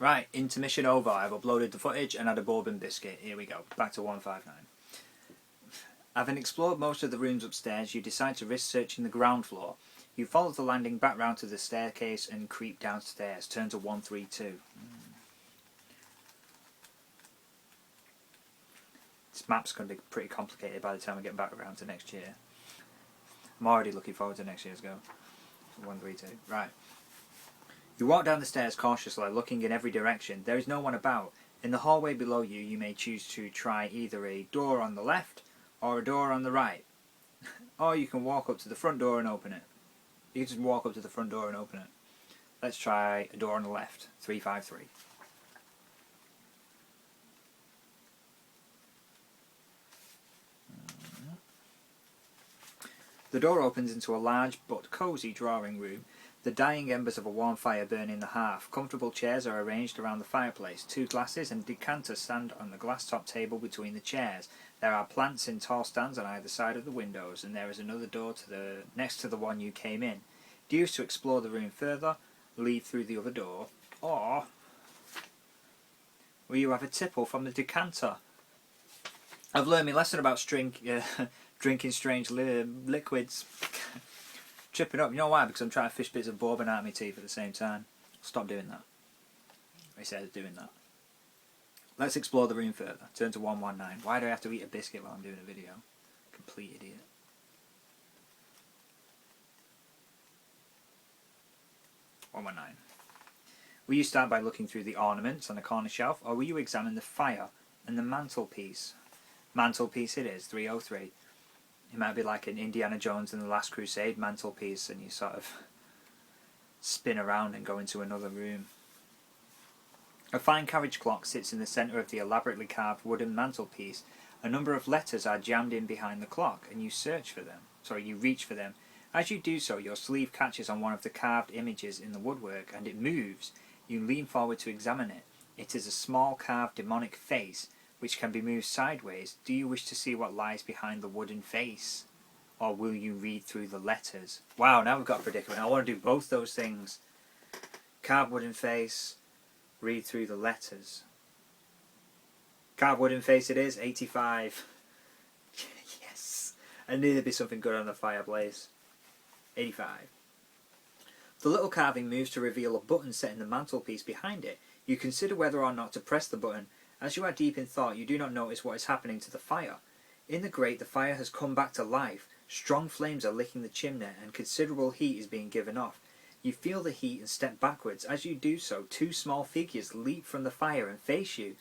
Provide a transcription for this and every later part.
Right, intermission over. I've uploaded the footage and had a bourbon biscuit. Here we go. Back to 159. Having explored most of the rooms upstairs, you decide to risk searching the ground floor. You follow the landing back round to the staircase and creep downstairs. Turn to 132. This map's going to be pretty complicated by the time we get back around to next year. I'm already looking forward to next year's go. 132. Right. You walk down the stairs cautiously, looking in every direction. There is no one about. In the hallway below you, you may choose to try either a door on the left or a door on the right. Or you can walk up to the front door and open it. You can just walk up to the front door and open it. Let's try a door on the left. 353. The door opens into a large but cosy drawing room. The dying embers of a warm fire burn in the hearth. Comfortable chairs are arranged around the fireplace. 2 glasses and decanters stand on the glass-top table between the chairs. There are plants in tall stands on either side of the windows, and there is another door to the next to the one you came in. Do you wish to explore the room further, leave through the other door, or will you have a tipple from the decanter? I've learned my lesson about drinking strange liquids. Tripping up, you know why? Because I'm trying to fish bits of bourbon out of my teeth at the same time. Stop doing that. I said doing that. Let's explore the room further. Turn to 119. Why do I have to eat a biscuit while I'm doing a video? Complete idiot. Will you start by looking through the ornaments on the corner shelf, or will you examine the fire and the mantelpiece? Mantelpiece it is, 303. It might be like an Indiana Jones and the Last Crusade mantelpiece, and you sort of spin around and go into another room. A fine carriage clock sits in the centre of the elaborately carved wooden mantelpiece. A number of letters are jammed in behind the clock, and you reach for them. As you do so, your sleeve catches on one of the carved images in the woodwork, and it moves. You lean forward to examine it. It is a small carved demonic face, which can be moved sideways. Do you wish to see what lies behind the wooden face? Or will you read through the letters? Wow, now we've got a predicament. I want to do both those things. Carved wooden face, read through the letters. Carved wooden face it is, 85. Yes! I knew there'd be something good on the fireplace. 85. The little carving moves to reveal a button set in the mantelpiece behind it. You consider whether or not to press the button. As you are deep in thought, you do not notice what is happening to the fire. In the grate, the fire has come back to life. Strong flames are licking the chimney, and considerable heat is being given off. You feel the heat and step backwards. As you do so, 2 small figures leap from the fire and face you.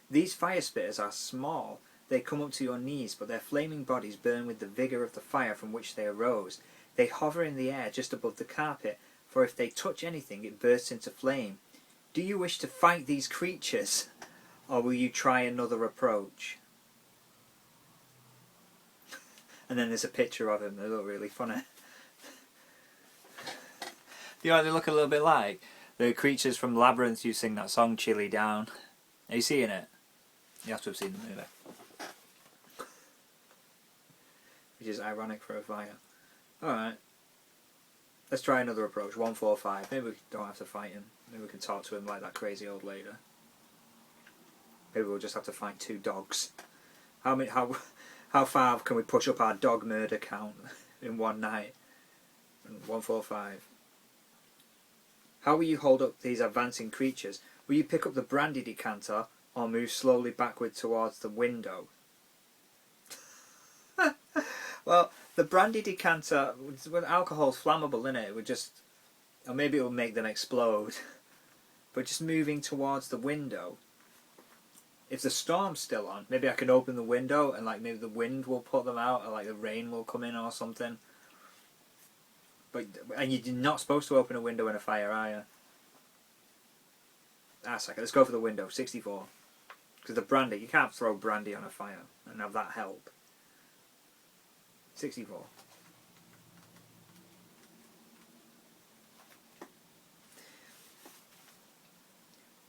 These fire spitters are small. They come up to your knees, but their flaming bodies burn with the vigour of the fire from which they arose. They hover in the air just above the carpet, for if they touch anything, it bursts into flame. Do you wish to fight these creatures? Or will you try another approach? And then there's a picture of him. They look really funny. You know what they look a little bit like? The creatures from Labyrinth who sing that song, Chilly Down. Are you seeing it? You have to have seen the movie. Which is ironic for a fire. Alright. Let's try another approach. 145. Maybe we don't have to fight him. Maybe we can talk to him like that crazy old lady. Maybe we'll just have to find 2 dogs. How far can we push up our dog murder count in one night? 145. How will you hold up these advancing creatures? Will you pick up the brandy decanter or move slowly backward towards the window? Well, the brandy decanter, when alcohol's flammable, isn't it? It would just, or maybe it will make them explode. But just moving towards the window. If the storm's still on, maybe I can open the window and like maybe the wind will put them out, or like the rain will come in or something. And you're not supposed to open a window in a fire, are you? A second, let's go for the window, 64. Because the brandy, you can't throw brandy on a fire and have that help. 64.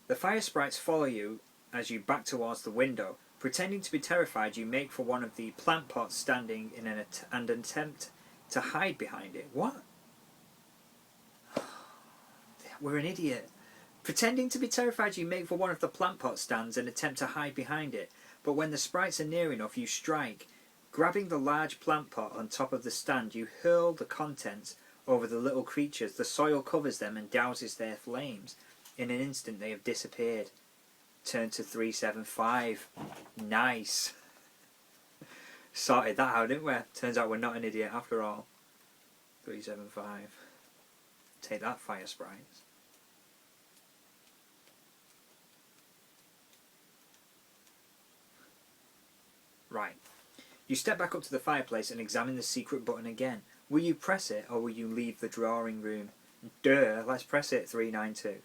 The fire sprites follow you as you back towards the window. Pretending to be terrified, you make for one of the plant pots standing in an attempt to hide behind it. What? We're an idiot. Pretending to be terrified, you make for one of the plant pot stands and attempt to hide behind it, but when the sprites are near enough, you strike. Grabbing the large plant pot on top of the stand, you hurl the contents over the little creatures. The soil covers them and douses their flames. In an instant, they have disappeared. Turn to 375. Nice. Sorted that out, didn't we? Turns out we're not an idiot after all. 375. Take that, fire sprites. Right. You step back up to the fireplace and examine the secret button again. Will you press it or will you leave the drawing room? Duh, let's press it, 392.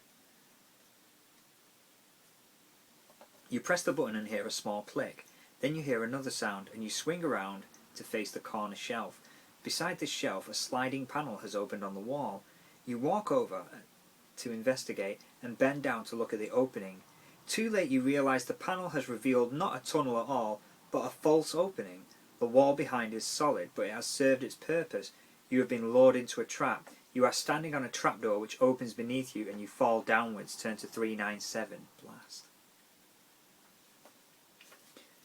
You press the button and hear a small click. Then you hear another sound and you swing around to face the corner shelf. Beside this shelf, a sliding panel has opened on the wall. You walk over to investigate and bend down to look at the opening. Too late, you realise the panel has revealed not a tunnel at all, but a false opening. The wall behind is solid, but it has served its purpose. You have been lured into a trap. You are standing on a trapdoor which opens beneath you and you fall downwards. Turn to 397. Blast.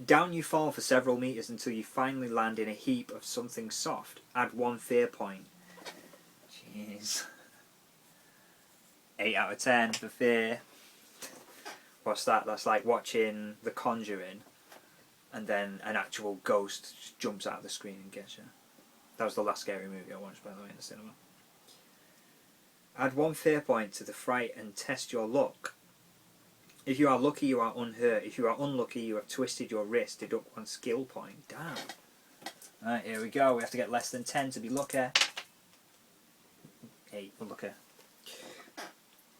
Down you fall for several metres until you finally land in a heap of something soft. Add 1 fear point. Jeez. 8 out of 10 for fear. What's that? That's like watching The Conjuring and then an actual ghost just jumps out of the screen and gets you. That was the last scary movie I watched, by the way, in the cinema. Add 1 fear point to the fright and test your luck. If you are lucky, you are unhurt. If you are unlucky, you have twisted your wrist. Deduct 1 skill point. Damn. Alright, here we go. We have to get less than 10 to be lucky. 8, we're lucky.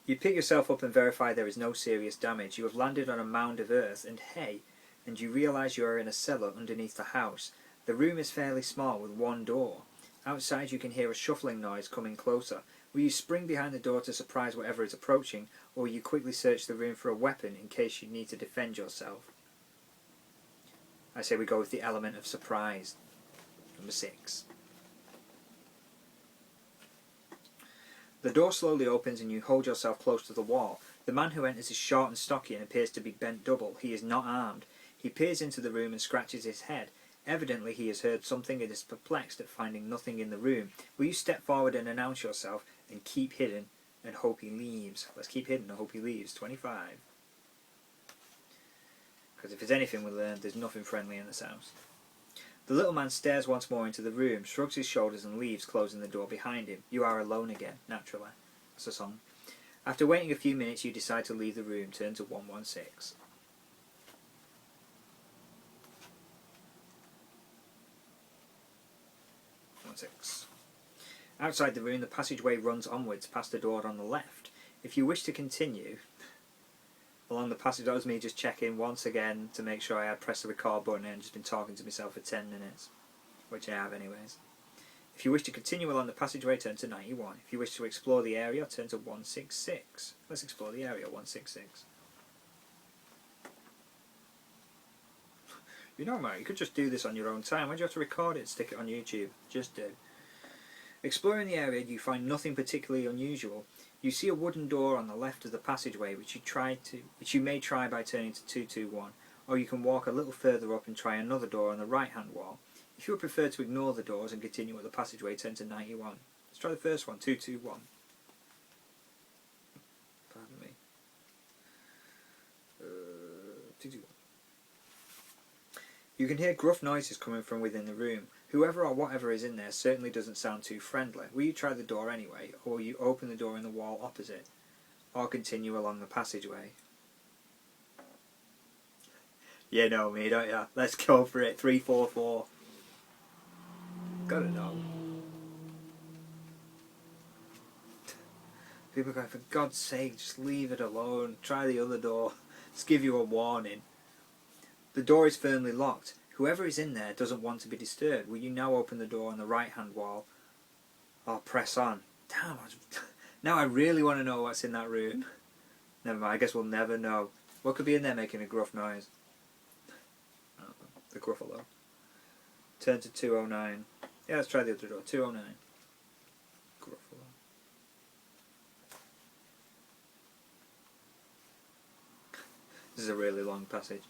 You pick yourself up and verify there is no serious damage. You have landed on a mound of earth and hay, and you realise you are in a cellar underneath the house. The room is fairly small with 1 door. Outside you can hear a shuffling noise coming closer. Will you spring behind the door to surprise whatever is approaching, or will you quickly search the room for a weapon in case you need to defend yourself? I say we go with the element of surprise. Number 6. The door slowly opens and you hold yourself close to the wall. The man who enters is short and stocky and appears to be bent double. He is not armed. He peers into the room and scratches his head. Evidently he has heard something and is perplexed at finding nothing in the room. Will you step forward and announce yourself and keep hidden and hope he leaves? Let's keep hidden and hope he leaves. 25. Because if there's anything we learned, there's nothing friendly in this house. The little man stares once more into the room, shrugs his shoulders and leaves, closing the door behind him. You are alone again, naturally. That's a song. After waiting a few minutes, you decide to leave the room. Turn to 116. 6. Outside the room, the passageway runs onwards past the door on the left. If you wish to continue along the passage, that was me just checking once again to make sure I had pressed the record button and just been talking to myself for 10 minutes, which I have anyways. If you wish to continue along the passageway, turn to 91. If you wish to explore the area, turn to 166. Let's explore the area, 166. You know, mate, you could just do this on your own time. Why do you have to record it and stick it on YouTube? Just do. Exploring the area, you find nothing particularly unusual. You see a wooden door on the left of the passageway, which you may try by turning to 221, or you can walk a little further up and try another door on the right-hand wall. If you would prefer to ignore the doors and continue at the passageway, turn to 91. Let's try the first one, 221. Pardon me. 221. You can hear gruff noises coming from within the room. Whoever or whatever is in there certainly doesn't sound too friendly. Will you try the door anyway, or will you open the door in the wall opposite, or continue along the passageway? You know me, don't you? Let's go for it. 344. Gotta know. People are going, for God's sake, just leave it alone. Try the other door. Let's give you a warning. The door is firmly locked. Whoever is in there doesn't want to be disturbed. Will you now open the door on the right-hand wall or press on? Damn, now I really want to know what's in that room. Never mind, I guess we'll never know. What could be in there making a gruff noise? The Gruffalo. Turn to 209. Yeah, let's try the other door. 209. Gruffalo. passage.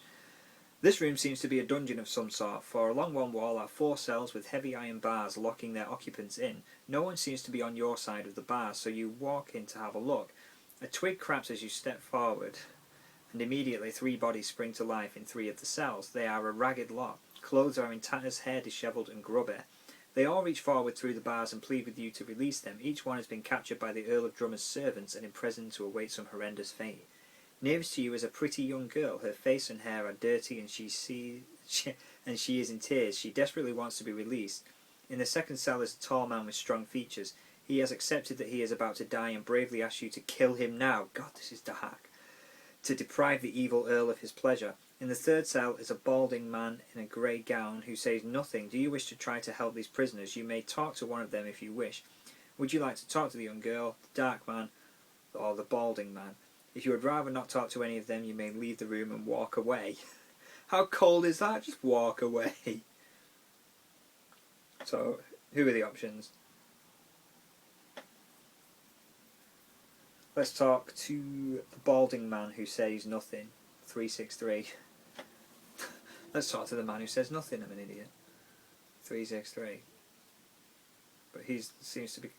This room seems to be a dungeon of some sort, for along one wall are 4 cells with heavy iron bars locking their occupants in. No one seems to be on your side of the bars, so you walk in to have a look. A twig cracks as you step forward, and immediately 3 bodies spring to life in 3 of the cells. They are a ragged lot. Clothes are in tatters, hair dishevelled and grubby. They all reach forward through the bars and plead with you to release them. Each one has been captured by the Earl of Drummer's servants and imprisoned to await some horrendous fate. Nearest to you is a pretty young girl. Her face and hair are dirty and she is in tears. She desperately wants to be released. In the second cell is a tall man with strong features. He has accepted that he is about to die and bravely asks you to kill him now. God, this is dark. To deprive the evil Earl of his pleasure. In the third cell is a balding man in a grey gown who says nothing. Do you wish to try to help these prisoners? You may talk to one of them if you wish. Would you like to talk to the young girl, the dark man, or the balding man? If you would rather not talk to any of them, you may leave the room and walk away. How cold is that? Just walk away. So, who are the options? Let's talk to the balding man who says nothing. 363. Let's talk to the man who says nothing. I'm an idiot. 363. But he seems to be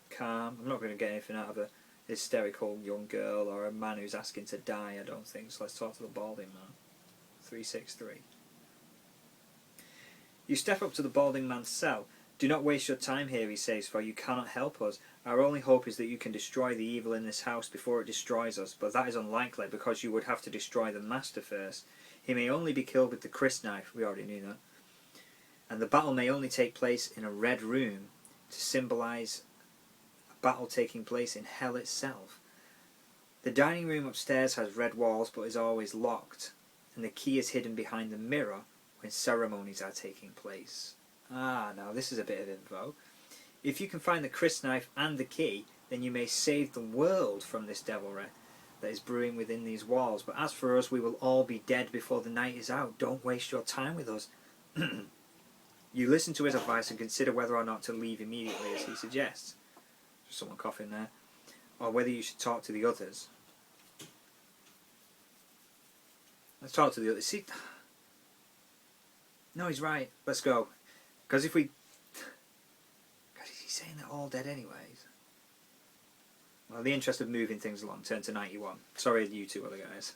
calm. I'm not going to get anything out of a hysterical young girl or a man who's asking to die, I don't think. So let's talk to the balding man. 363. You step up to the balding man's cell. Do not waste your time here, he says, for you cannot help us. Our only hope is that you can destroy the evil in this house before it destroys us, but that is unlikely because you would have to destroy the master first. He may only be killed with the crysknife, we already knew that. And the battle may only take place in a red room to symbolise a battle taking place in hell itself. The dining room upstairs has red walls but is always locked, and the key is hidden behind the mirror when ceremonies are taking place. Ah, now this is a bit of info. If you can find the crysknife and the key, then you may save the world from this devilry that is brewing within these walls. But as for us, we will all be dead before the night is out. Don't waste your time with us. You listen to his advice and consider whether or not to leave immediately, as he suggests. There's someone coughing there. Or whether you should talk to the others. Let's talk to the others. See? No, he's right. Let's go. Because if we... God, is he saying they're all dead anyways? Well, in the interest of moving things along, turn to 91. Sorry, you two other guys.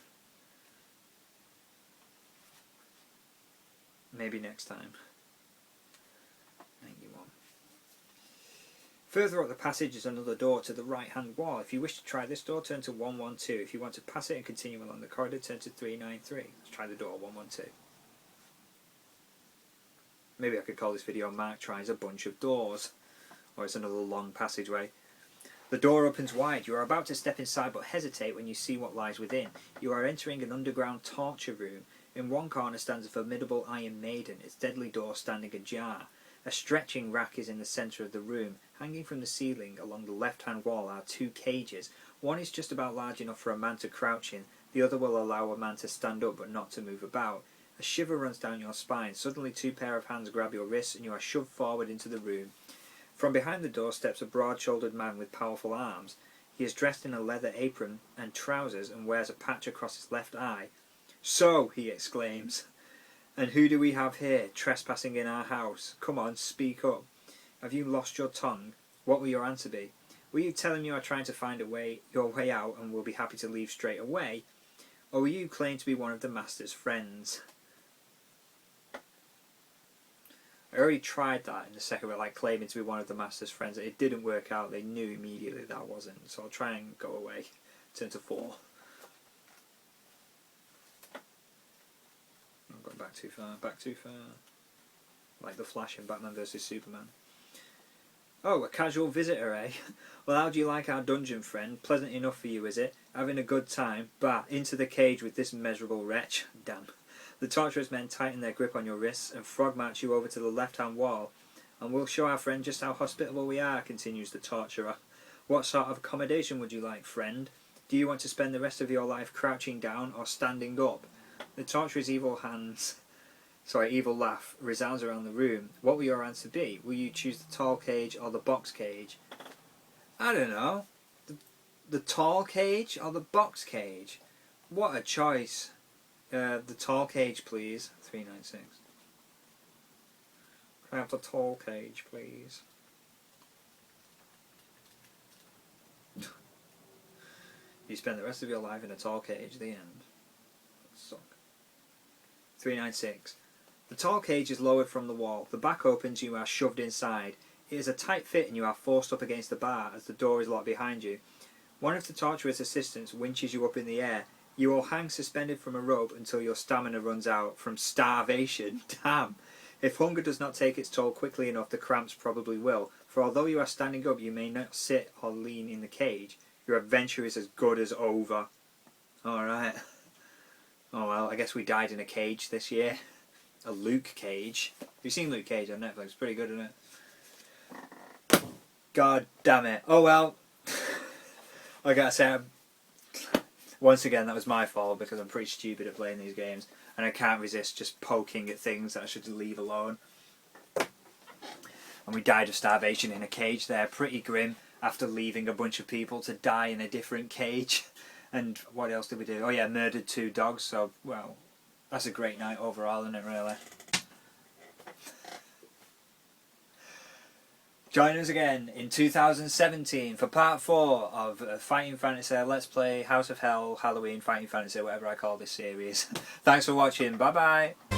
Maybe next time. 91. Further up the passage is another door to the right-hand wall. If you wish to try this door, turn to 112. If you want to pass it and continue along the corridor, turn to 393. Let's try the door, 112. Maybe I could call this video Mark Tries a Bunch of Doors. Or it's another long passageway. The door opens wide. You are about to step inside but hesitate when you see what lies within. You are entering an underground torture room. In one corner stands a formidable Iron Maiden, its deadly door standing ajar. A stretching rack is in the centre of the room. Hanging from the ceiling along the left-hand wall are 2 cages. One is just about large enough for a man to crouch in. The other will allow a man to stand up but not to move about. A shiver runs down your spine. Suddenly 2 pair of hands grab your wrists and you are shoved forward into the room. From behind the door steps a broad-shouldered man with powerful arms. He is dressed in a leather apron and trousers and wears a patch across his left eye. "So," he exclaims, "and who do we have here, trespassing in our house? Come on, speak up. Have you lost your tongue? What will your answer be? Will you tell him you are trying to find your way out and will be happy to leave straight away? Or will you claim to be one of the master's friends?" I already tried that in the second bit, like claiming to be one of the master's friends. It didn't work out. They knew immediately that I wasn't. So I'll try and go away. Turn to 4. I'm going back too far. Back too far. Like the Flash in Batman vs Superman. "Oh, a casual visitor, eh? Well, how do you like our dungeon, friend? Pleasant enough for you, is it? Having a good time? Bah, into the cage with this miserable wretch. Damn." The torturous men tighten their grip on your wrists and frog march you over to the left-hand wall. "And we'll show our friend just how hospitable we are," continues the torturer. "What sort of accommodation would you like, friend? Do you want to spend the rest of your life crouching down or standing up?" The torturer's evil laugh resounds around the room. What will your answer be? Will you choose the tall cage or the box cage? I don't know. The tall cage or the box cage? What a choice. The tall cage, please. 396. Can I have the tall cage, please? You spend the rest of your life in a tall cage. The end. Suck. 396. The tall cage is lowered from the wall. The back opens, you are shoved inside. It is a tight fit and you are forced up against the bar as the door is locked behind you. One of the torturer's assistants winches you up in the air. You will hang suspended from a rope until your stamina runs out from starvation. Damn! If hunger does not take its toll quickly enough, the cramps probably will. For although you are standing up, you may not sit or lean in the cage. Your adventure is as good as over. Alright. Oh well, I guess we died in a cage this year. A Luke Cage. You've seen Luke Cage on Netflix, pretty good, isn't it? God damn it. Oh well. I gotta say, once again, that was my fault because I'm pretty stupid at playing these games and I can't resist just poking at things that I should leave alone. And we died of starvation in a cage there, pretty grim, after leaving a bunch of people to die in a different cage. And what else did we do? Oh yeah, murdered 2 dogs, so, well, that's a great night overall, isn't it, really? Join us again in 2017 for part 4 of Fighting Fantasy Let's Play House of Hell Halloween Fighting Fantasy, whatever I call this series. Thanks for watching, bye bye!